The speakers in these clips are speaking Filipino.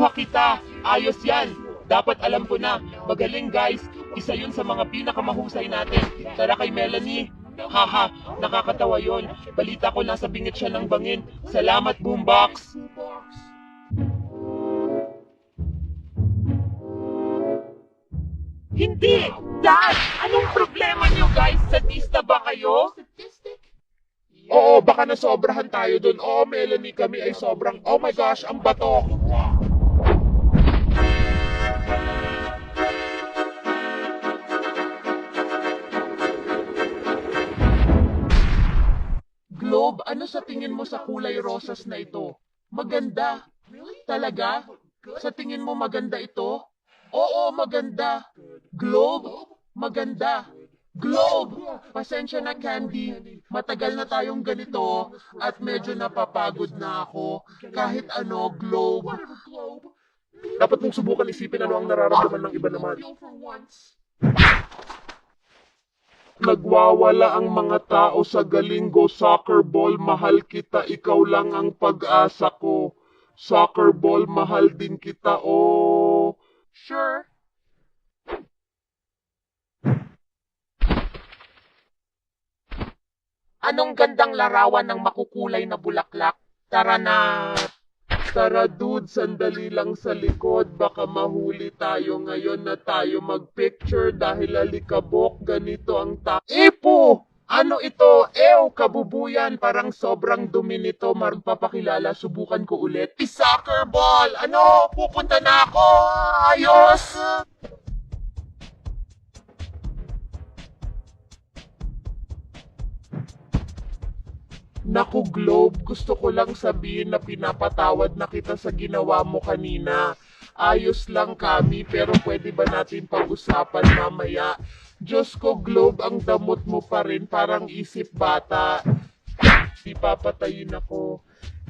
Nakuha kita. Ayos yan. Dapat alam ko na. Magaling guys. Isa yun sa mga pinakamahusay natin. Tara kay Melanie. Haha, nakakatawa yon. Balita ko nasa bingit siya ng bangin. Salamat, Boombox. Hindi! Dad! Anong problema niyo guys? Sadista ba kayo? Oo, baka nasobrahan tayo dun. Oo, Melanie, kami ay sobrang... Oh my gosh, ang bato! Globe, ano sa tingin mo sa kulay rosas na ito? Maganda. Talaga? Sa tingin mo maganda ito? Oo, maganda. Globe? Maganda. Globe! Pasensya na, Candy. Matagal na tayong ganito at medyo napapagod na ako. Kahit ano, Globe. Dapat mong subukan isipin ano ang nararamdaman ng iba naman. Nagwawala ang mga tao sa Galingo Soccer Ball. Mahal kita, ikaw lang ang pag-asa ko. Soccer Ball, mahal din kita, oh. Sure. Anong gandang larawan ng makukulay na bulaklak? Tara na. Tara dude, sandali lang sa likod. Baka mahuli tayo ngayon na tayo magpicture dahil alikabok ganito ang Epo! Ano ito? Ew, kabubuyan. Parang sobrang dumi nito. Magpapakilala, subukan ko ulit. Soccer ball! Ano? Pupunta na ako! Ayos! Naku Globe, gusto ko lang sabihin na pinapatawad na kita sa ginawa mo kanina. Ayos lang kami pero pwede ba natin pag-usapan mamaya? Diyos ko Globe, ang damot mo pa rin parang isip bata. Di papatayin ako.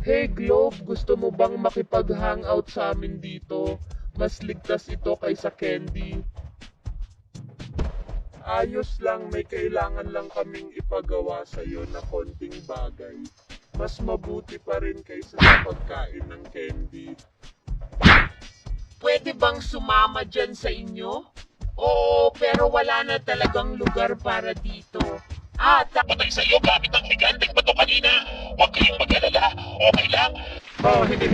Hey Globe, gusto mo bang makipag-hangout sa amin dito? Mas ligtas ito kaysa candy. Ayos lang, may kailangan lang kaming ipagawa sa'yo na konting bagay. Mas mabuti pa rin kaysa sa pagkain ng candy. Pwede bang sumama dyan sa inyo? Oo, pero wala na talagang lugar para dito. Patay sa'yo gamit ang higanteng bato kanina. Huwag kayong mag-alala. Okay lang. Oh, hindi.